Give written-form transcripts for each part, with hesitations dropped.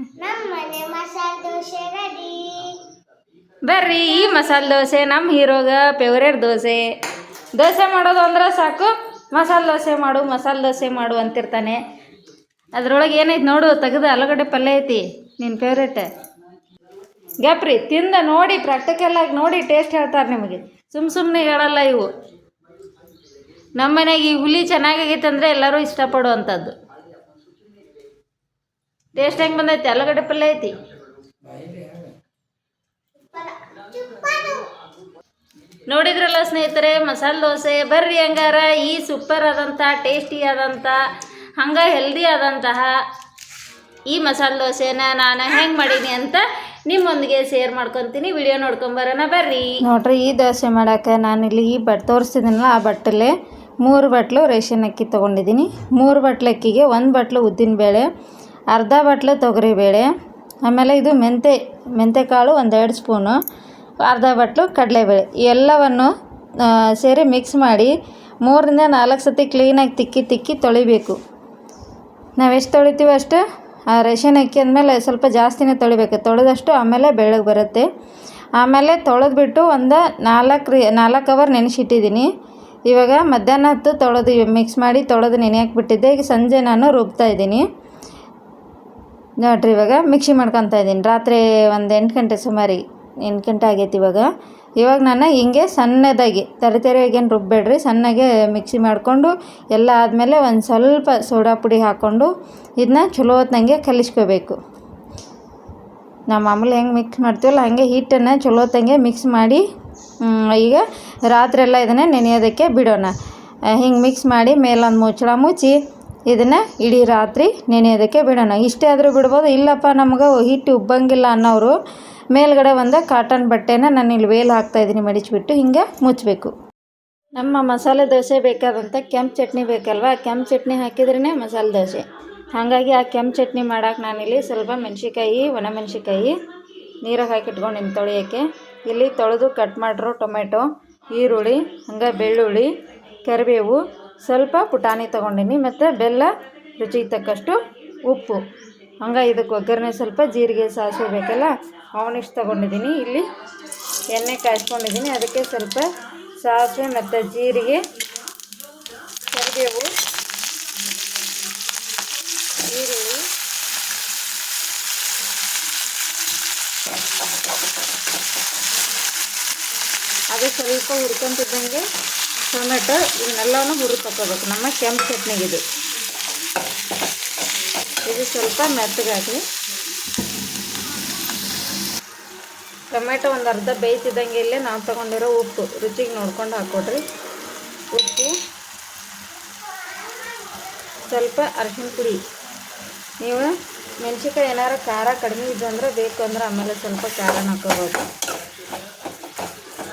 ನಮ್ಮನೆ ಮಸಾಲೆ ದೋಸೆ ರೆಡಿ. ಬರ್ರಿ, ಈ ಮಸಾಲೆ ದೋಸೆ ನಮ್ಮ ಹೀರೋಗ ಫೇವ್ರೇಟ್ ದೋಸೆ. ದೋಸೆ ಮಾಡೋದು ಅಂದ್ರೆ ಸಾಕು, ಮಸಾಲೆ ದೋಸೆ ಮಾಡು ಅಂತಿರ್ತಾನೆ. ಅದ್ರೊಳಗೆ ಏನೈತೆ ನೋಡು, ತೆಗೆದು ಆಲೂಗಡ್ಡೆ ಪಲ್ಯ ಐತಿ, ನಿನ್ನ ಫೇವ್ರೇಟ್. ಗ್ಯಾಪ್ರಿ ತಿಂದ ನೋಡಿ, ಪ್ರಾಕ್ಟಿಕಲ್ ಆಗಿ ನೋಡಿ ಟೇಸ್ಟ್ ಹೇಳ್ತಾರೆ ನಿಮಗೆ. ಸುಮ್ಮನೆ ಹೇಳಲ್ಲ ಇವು. ನಮ್ಮ ಮನೆಗೆ ಈ ಹುಲಿ ಚೆನ್ನಾಗೈತೆ ಅಂದರೆ ಎಲ್ಲರೂ ಇಷ್ಟಪಡುವಂಥದ್ದು. ಟೇಸ್ಟ್ ಹೆಂಗೆ ಬಂದೈತಿ? ಆಲೂಗಡ್ಡೆ ಪಲ್ಯ ಐತಿ. ನೋಡಿದ್ರಲ್ಲ ಸ್ನೇಹಿತರೆ, ಮಸಾಲೆ ದೋಸೆ. ಬರ್ರಿ ಹಂಗಾರ ಈ ಸೂಪರ್ ಆದಂಥ, ಟೇಸ್ಟಿ ಆದಂಥ, ಹಂಗೆ ಹೆಲ್ದಿ ಆದಂತಹ ಈ ಮಸಾಲೆ ದೋಸೆನ ನಾನು ಹೆಂಗೆ ಮಾಡೀನಿ ಅಂತ ನಿಮ್ಮೊಂದಿಗೆ ಶೇರ್ ಮಾಡ್ಕೊತೀನಿ. ವಿಡಿಯೋ ನೋಡ್ಕೊಂಬರೋಣ ಬರ್ರಿ. ನೋಡ್ರಿ, ಈ ದೋಸೆ ಮಾಡೋಕೆ ನಾನಿಲ್ಲಿ ಈ ತೋರಿಸ್ತಿದ್ದೀನಲ್ಲ, ಆ ಬಟ್ಟಲೆ 3 ಬಟ್ಲು ರೇಷನ್ ಅಕ್ಕಿ ತೊಗೊಂಡಿದ್ದೀನಿ. 3 ಬಟ್ಲು ಅಕ್ಕಿಗೆ 1 ಬಟ್ಲು ಉದ್ದಿನಬೇಳೆ, ಅರ್ಧ ಬಟ್ಲು ತೊಗರಿಬೇಳೆ, ಆಮೇಲೆ ಇದು ಮೆಂತೆ ಕಾಳು 1-2 ಸ್ಪೂನು, ಅರ್ಧ ಬಟ್ಲು ಕಡಲೆಬೇಳೆ, ಎಲ್ಲವನ್ನು ಸೇರಿ ಮಿಕ್ಸ್ ಮಾಡಿ 3-4 ಸತಿ ಕ್ಲೀನಾಗಿ ತಿಕ್ಕಿ ತೊಳಿಬೇಕು. ನಾವೆಷ್ಟು ತೊಳಿತೀವೋ ಅಷ್ಟು ಆ ರೇಷನ್ ಅಕ್ಕಿ ಅಂದಮೇಲೆ ಸ್ವಲ್ಪ ಜಾಸ್ತಿನೇ ತೊಳಿಬೇಕು. ತೊಳೆದಷ್ಟು ಆಮೇಲೆ ಬೆಳ್ಳಗೆ ಬರುತ್ತೆ. ಆಮೇಲೆ ತೊಳೆದ್ಬಿಟ್ಟು ಒಂದು 4 ಅವರ್ ನೆನೆಸಿಟ್ಟಿದ್ದೀನಿ. ಇವಾಗ ಮಧ್ಯಾಹ್ನ ಹೊತ್ತು ತೊಳೆದು ಮಿಕ್ಸ್ ಮಾಡಿ ತೊಳೆದು ನೆನೆಯಾಕ್ಬಿಟ್ಟಿದ್ದೆ. ಈಗ ಸಂಜೆ ನಾನು ರುಬ್ತಾ ಇದ್ದೀನಿ. ನೋಡ್ರಿ, ಇವಾಗ ಮಿಕ್ಸಿ ಮಾಡ್ಕೊತಾ ಇದ್ದೀನಿ. ರಾತ್ರಿ ಒಂದು 8 ಗಂಟೆ ಸುಮಾರಿಗೆ, 8 ಗಂಟೆ ಆಗೈತಿ ಇವಾಗ ನಾನು ಹಿಂಗೆ ಸಣ್ಣದಾಗಿ ತರಿಯಾಗೇನು ರುಬ್ಬೇಡ್ರಿ, ಸಣ್ಣಗೆ ಮಿಕ್ಸಿ ಮಾಡಿಕೊಂಡು ಎಲ್ಲ ಆದಮೇಲೆ ಒಂದು ಸ್ವಲ್ಪ ಸೋಡಾ ಪುಡಿ ಹಾಕ್ಕೊಂಡು ಇದನ್ನ ಚಲೋ ಹೊತ್ನಂಗೆ ಕಲಿಸ್ಕೋಬೇಕು. ನಾವು ಮಾಮೂಲಿ ಹೆಂಗೆ ಮಿಕ್ಸ್ ಮಾಡ್ತೀವಲ್ಲ ಹಾಗೆ ಹಿಟ್ಟನ್ನು ಚಲೋ ಹೊತ್ತಂಗೆ ಮಿಕ್ಸ್ ಮಾಡಿ ಈಗ ರಾತ್ರಿ ಎಲ್ಲ ಇದನ್ನು ನೆನೆಯೋದಕ್ಕೆ ಬಿಡೋಣ. ಹಿಂಗೆ ಮಿಕ್ಸ್ ಮಾಡಿ ಮೇಲೊಂದು ಮುಚ್ಚಳ ಮುಚ್ಚಿ ಇದನ್ನು ಇಡೀ ರಾತ್ರಿ ನೆನೆಯೋದಕ್ಕೆ ಬಿಡೋಣ. ಇಷ್ಟೇ ಆದರೂ ಬಿಡ್ಬೋದು. ಇಲ್ಲಪ್ಪ ನಮ್ಗೆ ಹಿಟ್ಟು ಉಬ್ಬಂಗಿಲ್ಲ ಅನ್ನೋರು ಮೇಲ್ಗಡೆ ಒಂದು ಕಾಟನ್ ಬಟ್ಟೆನ ನಾನು ಇಲ್ಲಿ ವೇಲ್ ಹಾಕ್ತಾಯಿದ್ದೀನಿ, ಮಡಿಚಿಬಿಟ್ಟು ಹಿಂಗೆ ಮುಚ್ಚಬೇಕು. ನಮ್ಮ ಮಸಾಲೆ ದೋಸೆ ಬೇಕಾದಂಥ ಕೆಂಪು ಚಟ್ನಿ ಬೇಕಲ್ವ, ಕೆಂಪು ಚಟ್ನಿ ಹಾಕಿದ್ರೇ ಮಸಾಲೆ ದೋಸೆ. ಹಾಗಾಗಿ ಆ ಕೆಂಪು ಚಟ್ನಿ ಮಾಡೋಕೆ ನಾನಿಲ್ಲಿ ಸ್ವಲ್ಪ ಮೆಣಸಿಕಾಯಿ, ಒಣಮೆಣಸಿಕಾಯಿ ನೀರಾಗಿ ಹಾಕಿಟ್ಕೊಂಡಿನಿ ತೊಳೆಯೋಕ್ಕೆ. ಇಲ್ಲಿ ತೊಳೆದು ಕಟ್ ಮಾಡಿರೋ ಟೊಮೆಟೊ, ಈರುಳ್ಳಿ, ಹಂಗೆ ಬೆಳ್ಳುಳ್ಳಿ, ಕರಿಬೇವು, ಸ್ವಲ್ಪ ಪುಟಾಣಿ ತೊಗೊಂಡಿನಿ, ಮತ್ತು ಬೆಲ್ಲ, ರುಚಿಗೆ ತಕ್ಕಷ್ಟು ಉಪ್ಪು, ಹಂಗೆ ಇದಕ್ಕೆ ಒಗ್ಗರಣೆ ಸ್ವಲ್ಪ ಜೀರಿಗೆ, ಸಾಸಿವೆ ಬೇಕಲ್ಲ ಅವನಿಷ್ಟು ತೊಗೊಂಡಿದ್ದೀನಿ. ಇಲ್ಲಿ ಎಣ್ಣೆ ಕಾಯಿಸ್ಕೊಂಡಿದ್ದೀನಿ, ಅದಕ್ಕೆ ಸ್ವಲ್ಪ ಸಾಸಿವೆ ಮತ್ತು ಜೀರಿಗೆ, ಕರಿಬೇವು, ಈರುಳ್ಳಿ, ಅದು ಸ್ವಲ್ಪ ಹುರ್ಕೊಂತಿದ್ದಂಗೆ ಟೊಮೆಟೊ, ಇವನ್ನೆಲ್ಲನೂ ಹುರಿದು ನಮ್ಮ ಕೆಂಪು ಚಟ್ನಿಗಿದು. ಇದು ಸ್ವಲ್ಪ ಮೆತ್ತಗಾಗಲಿ. ಟೊಮೆಟೊ ಒಂದು ಅರ್ಧ ಬೇಯ್ತಿದ್ದಂಗೆ ಇಲ್ಲೇ ನಾವು ತೊಗೊಂಡಿರೋ ಉಪ್ಪು ರುಚಿಗೆ ನೋಡ್ಕೊಂಡು ಹಾಕ್ಕೊಡ್ರಿ. ಉಪ್ಪು, ಸ್ವಲ್ಪ ಅರಿಶಿನ ಪುಡಿ. ನೀವು ಮೆಣಸಿನ್ಕಾಯಿ ಏನಾರು ಖಾರ ಕಡಿಮೆ ಇದ್ದು ಅಂದರೆ ಬೇಕು ಅಂದ್ರೆ ಆಮೇಲೆ ಸ್ವಲ್ಪ ಖಾರನ ಹಾಕೋಬೋದು.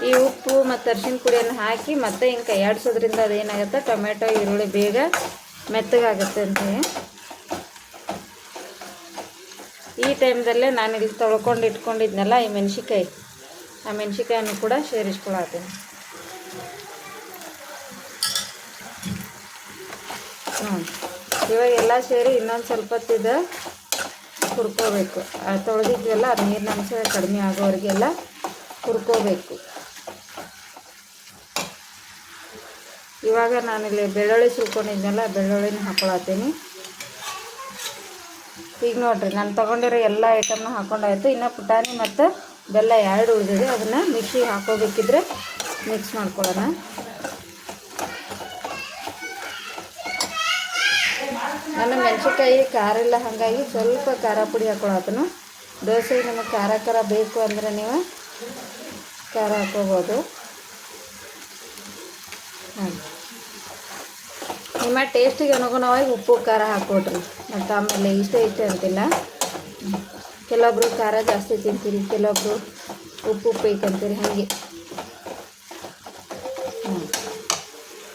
ಈ ಉಪ್ಪು ಮತ್ತು ಅರಿಶಿನ ಪುಡಿಯನ್ನು ಹಾಕಿ ಮತ್ತೆ ಹಿಂಗೆ ಕೈ ಆಡಿಸೋದ್ರಿಂದ ಅದೇನಾಗುತ್ತೆ, ಟೊಮೆಟೊ ಈರುಳ್ಳಿ ಬೇಗ ಮೆತ್ತಗಾಗುತ್ತೆ ಅಂತೇಳಿ. ಈ ಟೈಮ್ದಲ್ಲೇ ನಾನು ಇಲ್ಲಿ ತೊಳ್ಕೊಂಡು ಇಟ್ಕೊಂಡಿದ್ನಲ್ಲ ಈ ಮೆಣಸಿನ್ಕಾಯಿ, ಆ ಮೆಣಸಿನ್ಕಾಯನ್ನು ಕೂಡ ಸೇರಿಸ್ಕೊಳತ್ತೀನಿ. ಇವಾಗ ಎಲ್ಲ ಸೇರಿ ಇನ್ನೊಂದು ಸ್ವಲ್ಪ ಹೊತ್ತಿದ್ದು ಹುರ್ಕೋಬೇಕು. ತೊಳೆದಿದ್ವಲ್ಲ ಅದು ನೀರಿನ ಅಂಶ ಕಡಿಮೆ ಆಗೋವರೆಗೆಲ್ಲ ಹುರ್ಕೋಬೇಕು. ಇವಾಗ ನಾನಿಲ್ಲಿ ಬೆಳ್ಳುಳ್ಳಿ ಸುಲ್ಕೊಂಡಿದ್ನಲ್ಲ, ಬೆಳ್ಳುಳ್ಳಿನ ಹಾಕೊಳತ್ತೀನಿ. ಈಗ ನೋಡಿರಿ, ನಾನು ತೊಗೊಂಡಿರೋ ಎಲ್ಲ ಐಟಮ್ನ ಹಾಕ್ಕೊಂಡಾಯ್ತು. ಇನ್ನು ಪುಟಾಣಿ ಮತ್ತು ಬೆಲ್ಲ 2 ಉಳಿದಿದೆ, ಅದನ್ನು ಮಿಕ್ಸಿಗೆ ಹಾಕೋಬೇಕಿದ್ರೆ ಮಿಕ್ಸ್ ಮಾಡ್ಕೊಳ್ಳೋಣ. ನಾನು ಮೆಣಸಿನ್ಕಾಯಿ ಖಾರ ಇಲ್ಲ, ಹಾಗಾಗಿ ಸ್ವಲ್ಪ ಖಾರ ಪುಡಿ ಹಾಕ್ಕೊಳತ್ತನು. ದೋಸೆಗೆ ನಮಗೆ ಖಾರ ಬೇಕು ಅಂದರೆ ನೀವು ಖಾರ ಹಾಕ್ಕೋಬೋದು. ನಿಮ್ಮ ಟೇಸ್ಟಿಗೆ ಅನುಗುಣವಾಗಿ ಉಪ್ಪು ಖಾರ ಹಾಕ್ಕೊಡ್ರಿ. ಮತ್ತು ಆಮೇಲೆ ಇಷ್ಟೇ ಅಂತಿಲ್ಲ, ಕೆಲವೊಬ್ರು ಖಾರ ಜಾಸ್ತಿ ತಿಂತೀರಿ, ಕೆಲವೊಬ್ರು ಉಪ್ಪು ಬೇಕಂತೀರಿ, ಹಾಗೆ.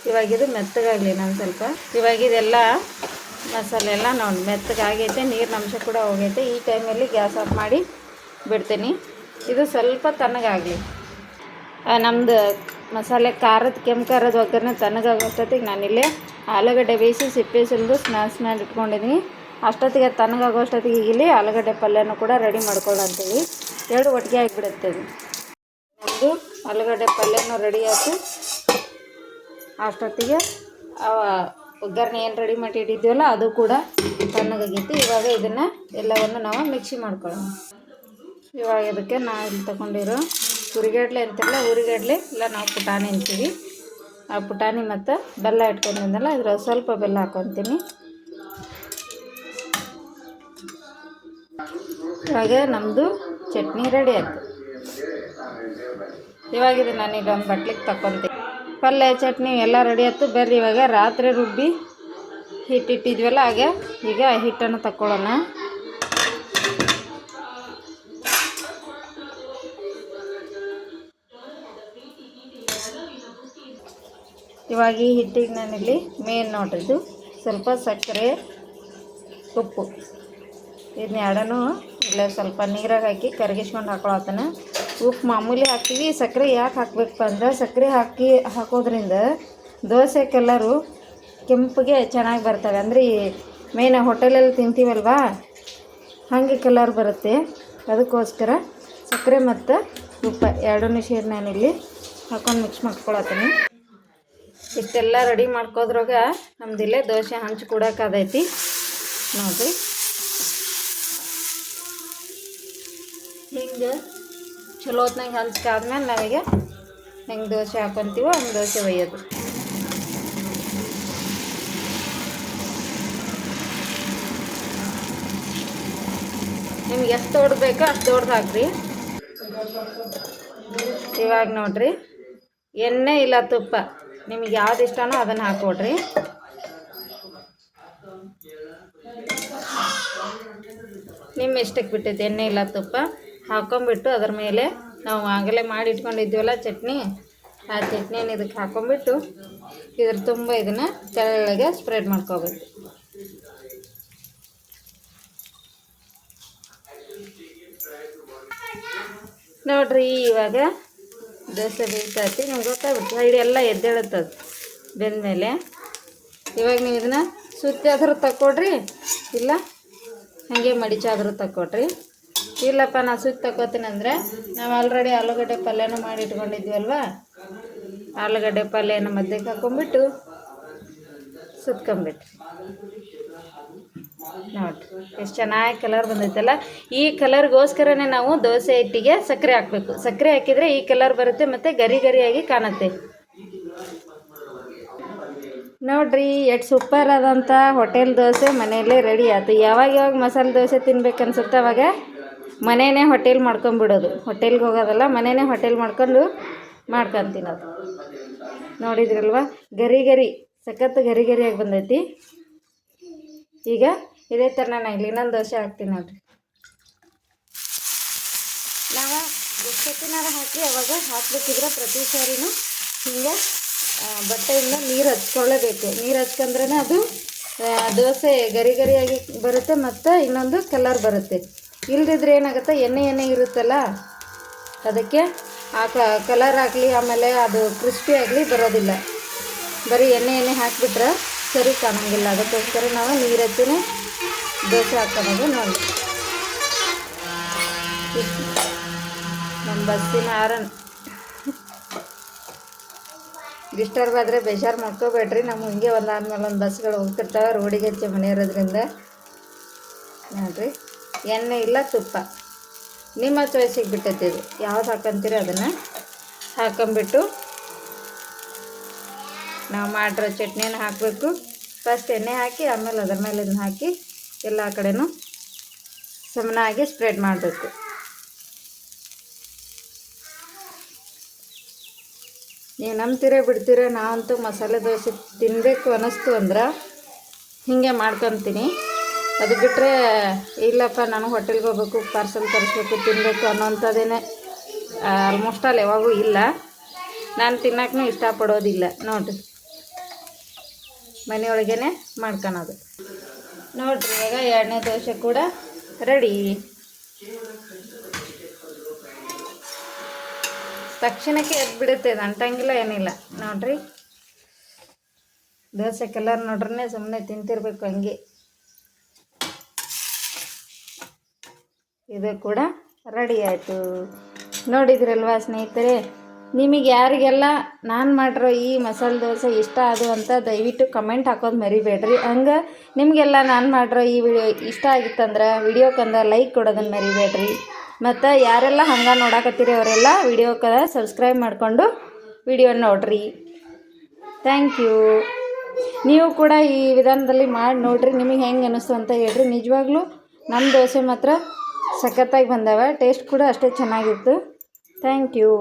ಇವಾಗಿದು ಮೆತ್ತಗಾಗಲಿ ನಾನು ಸ್ವಲ್ಪ. ಇವಾಗಿದೆಲ್ಲ ಮಸಾಲೆ ಎಲ್ಲ ನೋಡಿ ಮೆತ್ತಗಾಗೈತೆ, ನೀರಿನ ಅಂಶ ಕೂಡ ಹೋಗೈತೆ. ಈ ಟೈಮಲ್ಲಿ ಗ್ಯಾಸ್ ಆಫ್ ಮಾಡಿ ಬಿಡ್ತೀನಿ. ಇದು ಸ್ವಲ್ಪ ತಣ್ಣಗಾಗಲಿ. ನಮ್ಮದು ಮಸಾಲೆ ಕೆಂಪು ಖಾರದ ಒಗ್ಗರಣೆ ತಣ್ಣಗಾಗೋಷ್ಟೊತ್ತಿಗೆ ನಾನಿಲ್ಲೇ ಆಲೂಗಡ್ಡೆ ಬೇಯಿಸಿ ಸಿಪ್ಪೆ ಸುಲಿದು ಸ್ಮ್ಯಾಶ್ ಮಾಡಿ ಇಟ್ಕೊಂಡಿದ್ದೀನಿ. ಅಷ್ಟೊತ್ತಿಗೆ ತಣ್ಣಗಾಗೋಷ್ಟೊತ್ತಿಗೆ ಇಲ್ಲಿ ಆಲೂಗಡ್ಡೆ ಪಲ್ಯನೂ ಕೂಡ ರೆಡಿ ಮಾಡ್ಕೊಳ್ಳೋಂತೀವಿ. ಎರಡು ಒಟ್ಟಿಗೆ ಆಗಿಬಿಡುತ್ತೆ. ನಮ್ಮದು ಆಲೂಗಡ್ಡೆ ಪಲ್ಯನೂ ರೆಡಿ ಆಯಿತು. ಅಷ್ಟೊತ್ತಿಗೆ ಒಗ್ಗರಣೆ ಏನು ರೆಡಿ ಮಾಡಿ ಇಟ್ಟಿದ್ದೀವಲ್ಲ ಅದು ಕೂಡ ತಣ್ಣಗಾಗಿತ್ತು. ಇವಾಗ ಇದನ್ನು ಎಲ್ಲವನ್ನು ನಾವು ಮಿಕ್ಸಿ ಮಾಡ್ಕೊಳ್ಳೋಣ. ಇವಾಗ ಇದಕ್ಕೆ ನಾವು ಇಲ್ಲಿ ತಗೊಂಡಿರೋ ಉರಿಗಡ್ಲೆ ಅಂತಿರಲ್ಲ, ಉರಿಗಡ್ಲೆ ಇಲ್ಲ ನಾವು ಪುಟಾಣಿ ಅಂತೀವಿ. ಆ ಪುಟಾಣಿ ಮತ್ತು ಬೆಲ್ಲ ಇಟ್ಕೊಂಡಿದ್ದಲ್ಲ, ಇದ್ರಲ್ಲಿ ಸ್ವಲ್ಪ ಬೆಲ್ಲ ಹಾಕ್ಕೊತೀನಿ. ಇವಾಗ ನಮ್ಮದು ಚಟ್ನಿ ರೆಡಿ ಆಯಿತು. ಇವಾಗ ಇದು ನಾನೀಗ ಒಂದು ಬಟ್ಲಿಗೆ ತಗೊತೀನಿ. ಪಲ್ಯ ಚಟ್ನಿ ಎಲ್ಲ ರೆಡಿ ಆಯಿತು. ಬರ್ರಿ ಇವಾಗ ರಾತ್ರಿ ರುಬ್ಬಿ ಹಿಟ್ಟಿಟ್ಟಿದ್ವಲ್ಲ ಈಗ ಹಿಟ್ಟನ್ನು ತಗೊಳ್ಳೋಣ. ಇವಾಗ ಈ ಹಿಟ್ಟಿಗೆ ನಾನಿಲ್ಲಿ ಮೇನ್ ನೋಡ್ರಿದ್ದು ಸ್ವಲ್ಪ ಸಕ್ಕರೆ, ಉಪ್ಪು ಇದನ್ನ ಎರಡನ್ನೂ ಇಲ್ಲ ಸ್ವಲ್ಪ ನೀರಾಗ ಹಾಕಿ ಕರಗಿಸ್ಕೊಂಡು ಹಾಕೊಳತ್ತನ. ಉಪ್ಪು ಮಾಮೂಲಿ ಹಾಕ್ತೀವಿ. ಸಕ್ಕರೆ ಯಾಕೆ ಹಾಕಬೇಕಪ್ಪ ಅಂದ್ರೆ ಸಕ್ಕರೆ ಹಾಕೋದ್ರಿಂದ ದೋಸೆ ಕಲರು ಕೆಂಪಿಗೆ ಚೆನ್ನಾಗಿ ಬರ್ತವೆ. ಅಂದರೆ ಮೇಯ್ನ ಹೋಟೆಲಲ್ಲಿ ತಿಂತೀವಲ್ವಾ, ಹಾಗೆ ಕಲರ್ ಬರುತ್ತೆ. ಅದಕ್ಕೋಸ್ಕರ ಸಕ್ಕರೆ ಮತ್ತು ಉಪ್ಪು ಎರಡನ್ನೂ ಸೇರಿ ನಾನಿಲ್ಲಿ ಹಾಕೊಂಡು ಮಿಕ್ಸ್ ಮಾಡ್ಕೊಳತ್ತೀನಿ. ಇಷ್ಟೆಲ್ಲ ರೆಡಿ ಮಾಡ್ಕೋದ್ರಾಗ ನಮ್ದಿಲ್ಲೇ ದೋಸೆ ಹಂಚು ಕೂಡೋಕ್ಕಾದೈತಿ ನೋಡಿರಿ. ಹಿಂಗೆ ಚಲೋ ಹೊತ್ನಾಗ ಹಂಚ್ಕಾದ್ಮೇಲೆ ನಾವೀಗ ಹೆಂಗೆ ದೋಸೆ ಹಾಕೊತೀವೋ ಹಂಗೆ ದೋಸೆ ಒಯ್ಯೋದು. ನಿಮ್ಗೆ ಎಷ್ಟು ದೊಡ್ಡದು ಬೇಕೋ ಅಷ್ಟು ದೊಡ್ಡದು ಹಾಕ್ರಿ. ಇವಾಗ ನೋಡಿರಿ, ಎಣ್ಣೆ ಇಲ್ಲ ತುಪ್ಪ ನಿಮಗೆ ಯಾವ್ದು ಇಷ್ಟನೋ ಅದನ್ನು ಹಾಕ್ಕೊಡ್ರಿ. ನಿಮ್ಮ ಇಷ್ಟಕ್ಕೆ ಬಿಟ್ಟೈತೆ. ಎಣ್ಣೆ ಇಲ್ಲ ತುಪ್ಪ ಹಾಕ್ಕೊಂಬಿಟ್ಟು ಅದ್ರ ಮೇಲೆ ನಾವು ಆಗಲೇ ಮಾಡಿ ಇಟ್ಕೊಂಡಿದ್ದೀವಲ್ಲ ಚಟ್ನಿ, ಆ ಚಟ್ನಿಯನ್ನು ಇದಕ್ಕೆ ಹಾಕ್ಕೊಂಬಿಟ್ಟು ಇದ್ರ ತುಂಬ ಇದನ್ನು ತೆಳ್ಳಗೆ ಸ್ಪ್ರೆಡ್ ಮಾಡ್ಕೋಬೇಕು. ನೋಡಿರಿ ಇವಾಗ ದೋಸೆ ಬೇಯ್ತೈತಿ. ನಿಮ್ಗೆ ಗೊತ್ತಾಗ್ಬಿಟ್ಟು ಸೈಡ್ ಎಲ್ಲ ಎದ್ದೇಳುತ್ತದು ಬೆಂದಮೇಲೆ. ಇವಾಗ ನೀವು ಇದನ್ನು ಸುತ್ತಿ ಆದರೂ ತಕ್ಕೊಡ್ರಿ, ಇಲ್ಲ ಹಾಗೆ ಮಡಿಚಾದರೂ ತಕ್ಕೊಡ್ರಿ. ಇಲ್ಲಪ್ಪ ನಾನು ಸುತ್ತಿ ತಕ್ಕೋತೀನಿ ಅಂದರೆ ನಾವು ಆಲ್ರೆಡಿ ಆಲೂಗಡ್ಡೆ ಪಲ್ಯನೂ ಮಾಡಿ ಇಟ್ಕೊಂಡಿದ್ವಲ್ವ, ಆಲೂಗಡ್ಡೆ ಪಲ್ಯನ ಮಧ್ಯಕ್ಕೆ ಹಾಕ್ಕೊಂಬಿಟ್ಟು ಸುತ್ಕೊಂಬಿಟ್ರಿ. ನೋಡಿರಿ ಎಷ್ಟು ಚೆನ್ನಾಗಿ ಕಲರ್ ಬಂದೈತಲ್ಲ. ಈ ಕಲರ್ಗೋಸ್ಕರನೇ ನಾವು ದೋಸೆ ಹಿಟ್ಟಿಗೆ ಸಕ್ಕರೆ ಹಾಕಬೇಕು. ಸಕ್ಕರೆ ಹಾಕಿದರೆ ಈ ಕಲರ್ ಬರುತ್ತೆ ಮತ್ತು ಗರಿ ಗರಿಯಾಗಿ ಕಾಣುತ್ತೆ. ನೋಡಿರಿ ಎಷ್ಟು ಸೂಪರ್ ಆದಂಥ ಹೋಟೆಲ್ ದೋಸೆ ಮನೆಯಲ್ಲೇ ರೆಡಿ ಆಯ್ತು. ಯಾವಾಗ ಮಸಾಲೆ ದೋಸೆ ತಿನ್ಬೇಕು ಅನ್ಸುತ್ತೆ ಅವಾಗ ಮನೆಯೇ ಹೋಟೆಲ್ ಮಾಡ್ಕೊಂಬಿಡೋದು. ಹೋಟೆಲ್ಗೆ ಹೋಗೋದಲ್ಲ, ಮನೆಯೇ ಹೋಟೆಲ್ ಮಾಡ್ಕೊತೀನದು. ನೋಡಿದ್ರಲ್ವ, ಗರಿ ಗರಿ ಸಖತ್ತು ಗರಿ ಗರಿಯಾಗಿ ಬಂದೈತಿ. ಈಗ ಇದೇ ಥರ ನಾನು ಇಲ್ಲಿ ಇನ್ನೊಂದು ದೋಸೆ ಹಾಕ್ತೀನಿ ನೋಡಿರಿ. ನಾವು ಎಷ್ಟೊತ್ತಿನಾರ ಹಾಕಿ ಅವಾಗ ಹಾಕ್ಬೇಕಿದ್ರೆ ಪ್ರತಿ ಸಾರಿನೂ ಹಿಂಗೆ ಬಟ್ಟೆಯಿಂದ ನೀರು ಹಚ್ಕೊಳ್ಳೇಬೇಕು. ನೀರು ಹಚ್ಕೊಂಡ್ರೆ ಅದು ದೋಸೆ ಗರಿ ಗರಿಯಾಗಿ ಬರುತ್ತೆ ಮತ್ತು ಇನ್ನೊಂದು ಕಲರ್ ಬರುತ್ತೆ. ಇಲ್ದಿದ್ರೆ ಏನಾಗುತ್ತೆ, ಎಣ್ಣೆ ಇರುತ್ತಲ್ಲ, ಅದಕ್ಕೆ ಆ ಕಲರ್ ಆಗಲಿ ಆಮೇಲೆ ಅದು ಕ್ರಿಸ್ಪಿ ಆಗಲಿ ಬರೋದಿಲ್ಲ. ಬರೀ ಎಣ್ಣೆ ಹಾಕಿಬಿಟ್ರೆ ಸರಿ ಕಾಣೋಂಗಿಲ್ಲ. ಅದಕ್ಕೋಸ್ಕರ ನಾವು ನೀರು ಹಚ್ಚಿನೇ ದೋಸೆ ಹಾಕ್ಕೊಳೋದು. ನೋಡಿ ನಮ್ಮ ಬಸ್ಸಿನ ಆರನ್ ಡಿಸ್ಟರ್ಬ್ ಆದರೆ ಬೇಜಾರು ಮಾಡ್ಕೋಬೇಡ್ರಿ. ನಮ್ಮ ಹಿಂಗೆ ಒಂದಾದ್ಮೇಲೆ ಒಂದು ಬಸ್ಗಳು ಹೋಗ್ತಿರ್ತಾವೆ ರೋಡಿಗೆ ಹಚ್ಚಿ ಮನೆ ಇರೋದ್ರಿಂದ. ನೋಡಿರಿ, ಎಣ್ಣೆ ಇಲ್ಲ ತುಪ್ಪ ನಿಮ್ಮ ಚಾಯ್ಸಿಗೆ ಬಿಟ್ಟೈತಿ. ಇದು ಯಾವ್ದು ಹಾಕೊಂತೀರಿ ಅದನ್ನು ಹಾಕೊಂಬಿಟ್ಟು ನಾವು ಮಾಡಿರೋ ಚಟ್ನಿಯನ್ನು ಹಾಕಬೇಕು. ಫಸ್ಟ್ ಎಣ್ಣೆ ಹಾಕಿ ಆಮೇಲೆ ಅದ್ರ ಮೇಲೆ ಇದನ್ನ ಹಾಕಿ ಎಲ್ಲ ಕಡೆನೂ ಸಮನಾಗಿ ಸ್ಪ್ರೆಡ್ ಮಾಡಬೇಕು. ನೀವು ನಂಬ್ತೀರ ಬಿಡ್ತೀರ, ನಾವಂತೂ ಮಸಾಲೆ ದೋಸೆ ತಿನ್ನಬೇಕು ಅನ್ನಿಸ್ತು ಅಂದ್ರೆ ಹೀಗೆ ಮಾಡ್ಕೊತೀನಿ. ಅದು ಬಿಟ್ಟರೆ ಇಲ್ಲಪ್ಪ ನಾನು ಹೋಟೆಲ್ಗೆ ಹೋಗ್ಬೇಕು, ಪಾರ್ಸಲ್ ತರಿಸ್ಬೇಕು, ತಿನ್ನಬೇಕು ಅನ್ನೋಂಥದ್ದೇನೆ ಆಲ್ಮೋಸ್ಟ್ ಅಲ್ಲಿ ಯಾವಾಗೂ ಇಲ್ಲ. ನಾನು ತಿನ್ನೋಕ್ಕೂ ಇಷ್ಟಪಡೋದಿಲ್ಲ. ನೋಡಿರಿ, ಮನೆಯೊಳಗೇ ಮಾಡ್ಕೊಳೋದು. ನೋಡಿರಿ, ಇವಾಗ ಎರಡನೇ ದೋಸೆ ಕೂಡ ರೆಡಿ. ತಕ್ಷಣಕ್ಕೆ ಎದ್ದು ಬಿಡುತ್ತೆ, ಇದು ಅಂಟಂಗಿಲ್ಲ ಏನಿಲ್ಲ. ನೋಡಿರಿ, ದೋಸೆ ಕಲರ್ ನೋಡ್ರೇ ಸುಮ್ಮನೆ ತಿಂತಿರ್ಬೇಕು ಹಂಗೆ. ಇದು ಕೂಡ ರೆಡಿ ಆಯಿತು. ನೋಡಿದ್ರಲ್ವಾ ಸ್ನೇಹಿತರೆ, ನಿಮಗೆ ಯಾರಿಗೆಲ್ಲ ನಾನು ಮಾಡಿರೋ ಈ ಮಸಾಲೆ ದೋಸೆ ಇಷ್ಟ ಆದವು ಅಂತ ದಯವಿಟ್ಟು ಕಮೆಂಟ್ ಹಾಕೋದು ಮರಿಬೇಡ್ರಿ. ಹಂಗೆ ನಿಮಗೆಲ್ಲ ನಾನು ಮಾಡಿರೋ ಈ ವಿಡಿಯೋ ಇಷ್ಟ ಆಗಿತ್ತಂದ್ರೆ ವಿಡಿಯೋಕ್ಕಂದ್ರೆ ಲೈಕ್ ಕೊಡೋದನ್ನು ಮರಿಬೇಡ್ರಿ. ಮತ್ತು ಯಾರೆಲ್ಲ ಹಂಗೆ ನೋಡಕತ್ತೀರಿ ಅವರೆಲ್ಲ ವಿಡಿಯೋಕ್ಕೆ ಸಬ್ಸ್ಕ್ರೈಬ್ ಮಾಡಿಕೊಂಡು ವಿಡಿಯೋ ನೋಡ್ರಿ. Thank you. ನೀವು ಕೂಡ ಈ ವಿಧಾನದಲ್ಲಿ ಮಾಡಿ ನೋಡಿರಿ, ನಿಮಗೆ ಹೆಂಗೆ ಅನ್ನಿಸ್ತು ಅಂತ ಹೇಳ್ರಿ. ನಿಜವಾಗ್ಲೂ ನಮ್ಮ ದೋಸೆ ಮಾತ್ರ ಸಖತ್ತಾಗಿ ಬಂದವ, ಟೇಸ್ಟ್ ಕೂಡ ಅಷ್ಟೇ ಚೆನ್ನಾಗಿತ್ತು. Thank you.